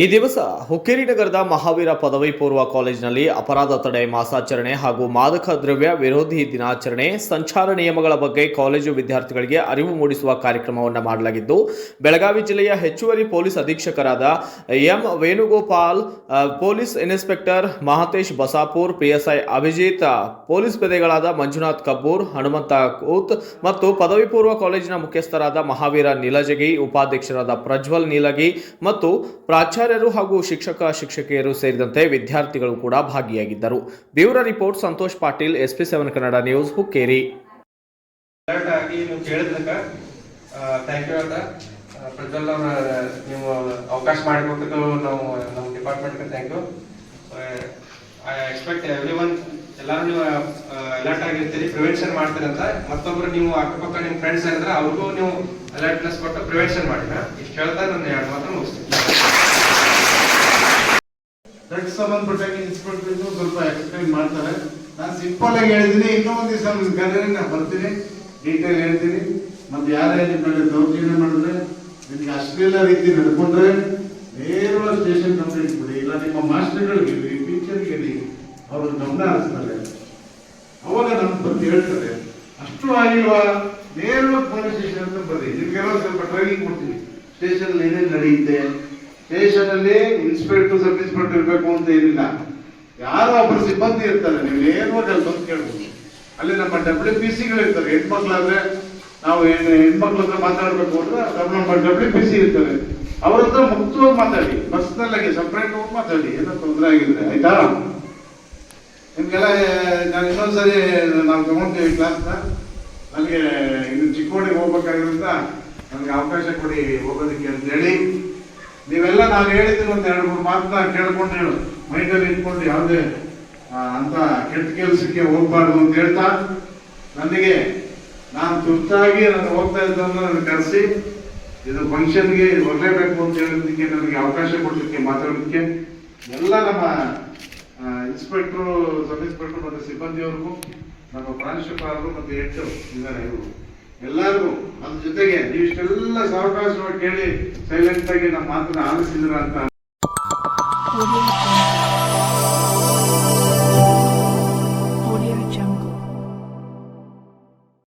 ಈ ದಿವಸ ಹುಕ್ಕೇರಿ ನಗರದ ಮಹಾವೀರ ಪದವಿ ಪೂರ್ವ ಕಾಲೇಜಿನಲ್ಲಿ ಅಪರಾಧ ತಡೆ ಮಾಸಾಚರಣೆ ಹಾಗೂ ಮಾದಕ ದ್ರವ್ಯ ವಿರೋಧಿ ದಿನಾಚರಣೆ ಸಂಚಾರ ನಿಯಮಗಳ ಬಗ್ಗೆ ಕಾಲೇಜು ವಿದ್ಯಾರ್ಥಿಗಳಿಗೆ ಅರಿವು ಮೂಡಿಸುವ ಕಾರ್ಯಕ್ರಮವನ್ನು ಮಾಡಲಾಗಿದ್ದು, ಬೆಳಗಾವಿ ಜಿಲ್ಲೆಯ ಹೆಚ್ಚುವರಿ ಪೊಲೀಸ್ ಅಧೀಕ್ಷಕರಾದ M Venugopal, police inspector Mahatesh Basapur, PSI Abhijit, police ಪೇದೆಗಳಾದ ಮಂಜುನಾಥ್ ಕಬ್ಬೂರ್, ಹನುಮಂತ ಕೂತ್ ಮತ್ತು ಪದವಿ ಪೂರ್ವ ಕಾಲೇಜಿನ ಮುಖ್ಯಸ್ಥರಾದ ಮಹಾವೀರ ನೀಲಜಗಿ, ಉಪಾಧ್ಯಕ್ಷರಾದ ಪ್ರಜ್ವಲ್ ನೀಲಗಿ ಮತ್ತು ಪ್ರಾಚಾರ್ಯರು ಹಾಗೂ ಶಿಕ್ಷಕಿಯರು ಸೇರಿದಂತೆ ವಿದ್ಯಾರ್ಥಿಗಳು ಕೂಡ ಭಾಗಿಯಾಗಿದ್ದರು. Bureau report Santosh Patil, SP7 Kannada news, Hukkeri. Prajwal ಅವರ ನೀವು ಅವಕಾಶ ಮಾಡಿಕೊಟ್ಟು ನಾವು ನಮ್ಮ ಡಿಪಾರ್ಟ್ಮೆಂಟ್ಗೆ thank you. I expect everyone ಎಲ್ಲರೂ ನೀವು ಅಲರ್ಟ್ ಆಗಿರ್ತೀರಿ, ಪ್ರಿವೆನ್ಷನ್ ಮಾಡ್ತೀರಂತ. ಮತ್ತೊಬ್ರು ನೀವು ಅಕ್ಕಪಕ್ಕ ನಿಮ್ಮ ಫ್ರೆಂಡ್ಸ್ ಆಗಿದ್ರೆ ಅವ್ರಿಗೂ ನೀವು ಅಲರ್ಟ್ನೆಸ್ ಕೊಟ್ಟು ಪ್ರಿವೆನ್ಷನ್ ಮಾಡಿ. ಇಷ್ಟು ಹೇಳ್ತಾ ನನ್ನ 2 ಮಾತ್ರ ಮುಗಿಸ್ತೀನಿ. ಡ್ರಗ್ಸ್ ಸಂಬಂಧಪಟ್ಟಾಗಿ ಇನ್ಸ್ಪೆಕ್ಟರ್ ಸ್ವಲ್ಪ ಎಕ್ಸ್ಪ್ಲೈನ್ ಮಾಡ್ತಾರೆ. ನಾನು ಸಿಂಪಲ್ ಆಗಿ ಹೇಳಿದ್ದೀನಿ, ಇನ್ನೂ ಒಂದು ದಿವಸ ಕರೆದ್ರೆ ನಾನು ಬರ್ತೀನಿ, ಡೀಟೇಲ್ ಹೇಳ್ತೀನಿ. ಮತ್ತೆ ಯಾರೇ ನಿಮ್ಮ ಮೇಲೆ ದೌರ್ಜನ್ಯ ಮಾಡಿದ್ರೆ, ನಿಮ್ಗೆ ಅಷ್ಟೆಲ್ಲ ರೀತಿ ನಡ್ಕೊಂಡ್ರೆ ನೇರವಾಗಿ ಸ್ಟೇಷನ್ ಕಂಪ್ಲೇಂಟ್ ಕೊಡಿ. ಇಲ್ಲ ನಿಮ್ಮ ಮಾಸ್ಟರ್ಗಳಿಗೆ ಹೇಳಿ, ಟೀಚರ್ಗೆ ಹೇಳಿ, ಅವ್ರ ಗಮನ ಹರಿಸ್ತಾರೆ. ಅವಾಗ ನಮ್ಗೆ ಬಂದು ಹೇಳ್ತಾರೆ. ಅಷ್ಟು ಆಗಿಲ್ವಾ, ನೇರವಾಗಿ ಪೊಲೀಸ್ ಸ್ಟೇಷನ್ ಅಂತ ಬರ್ರಿ. ನಿಮ್ಗೆಲ್ಲ ಸ್ವಲ್ಪ ಟ್ರೈನಿಂಗ್ ಕೊಡ್ತೀವಿ. ಸ್ಟೇಷನ್ ಏನೇನು ನಡೆಯುತ್ತೆ, ಸ್ಟೇಷನ್ ಅಲ್ಲಿ ಇನ್ಸ್ಪೆಕ್ಟರ್ ಸಬ್ ಇನ್ಸ್ಪೆಕ್ಟರ್ ಇರಬೇಕು ಅಂತ ಏನಿಲ್ಲ. ಯಾರೋ ಒಬ್ಬರು ಸಿಬ್ಬಂದಿ ಇರ್ತಾರೆ, ನೀವು ನೇರವಾಗಿ ಅಲ್ಲಿ ಬಂದು ಕೇಳ್ಬೋದು. ಅಲ್ಲಿ ನಮ್ಮ WPCಗಳು ಇರ್ತಾರೆ. ಹೆಣ್ಮಕ್ಳಾದ್ರೆ ನಾವು ಹೆಣ್ಮಕ್ಳ ಹತ್ರ ಮಾತಾಡ್ಬೇಕು ಅಂದ್ರೆ ನಮ್ಮ WPC ಇರ್ತಾರೆ. ಅವ್ರ ಹತ್ರ ಮುಕ್ತವಾಗಿ ಮಾತಾಡಿ, ಬಸ್ನಲ್ಲಾಗಿ ಸಪ್ರೇಟ್ ಹೋಗಿ ಮಾತಾಡಿ, ಏನೋ ತೊಂದರೆ ಆಗಿದ್ರೆ ಆಯ್ತಾ. ನಿಮ್ಗೆಲ್ಲ ನಾನು ಇನ್ನೊಂದ್ಸರಿ ನಾವು ತಗೊಂತೀವಿ ಕ್ಲಾಸ್ನ. ನನಗೆ ಇನ್ನು ಚಿಕ್ಕೋಡಿಗೆ ಹೋಗ್ಬೇಕಾಗಿರೋದ್ರಿಂದ ನನಗೆ ಅವಕಾಶ ಕೊಡಿ ಹೋಗೋದಕ್ಕೆ ಅಂತ ಹೇಳಿ. ನೀವೆಲ್ಲ ನಾನು ಹೇಳಿದ್ದೀನಿ ಒಂದು 2-3 ಮಾತನ್ನ ಕೇಳ್ಕೊಂಡು ಹೇಳು, ಮೈಂಡಲ್ಲಿ ಇಟ್ಕೊಂಡು ಯಾವುದೇ ಅಂತ ಕೆಟ್ಟ ಕೆಲಸಕ್ಕೆ ಹೋಗ್ಬಾರ್ದು ಅಂತ ಹೇಳ್ತಾ, ನನಗೆ ನಾನು ತುರ್ತಾಗಿ ನಾನು ಹೋಗ್ತಾ ಇದ್ದನ್ನು ನನಗೆ ಕರೆಸಿ ಇದು ಫಂಕ್ಷನ್ಗೆ ಬರಲೇಬೇಕು ಅಂತ ಹೇಳೋದಕ್ಕೆ ನನಗೆ ಅವಕಾಶ ಕೊಡಲಿಕ್ಕೆ ಮಾತಾಡೋದಕ್ಕೆ ಎಲ್ಲ ನಮ್ಮ ಇನ್ಸ್ಪೆಕ್ಟ್ರು, ಸಬ್ ಇನ್ಸ್ಪೆಕ್ಟ್ರು ಮತ್ತು ಸಿಬ್ಬಂದಿಯವ್ರಿಗೂ, ನಮ್ಮ ಪ್ರಾಂಶುಪಾಲರು ಮತ್ತು ಹೆಡ್ ಇದ್ದಾರೆ ಇವರು ಎಲ್ಲರಿಗೂ, ಅದ್ರ ಜೊತೆಗೆ ನೀವು ಇಷ್ಟೆಲ್ಲ ಸಾವಕಾಶವಾಗಿ ಕೇಳಿ ಸೈಲೆಂಟ್ ಆಗಿ ನಮ್ಮ ಮಾತನ್ನ ಆಲಿಸಿದ್ರ ಅಂತ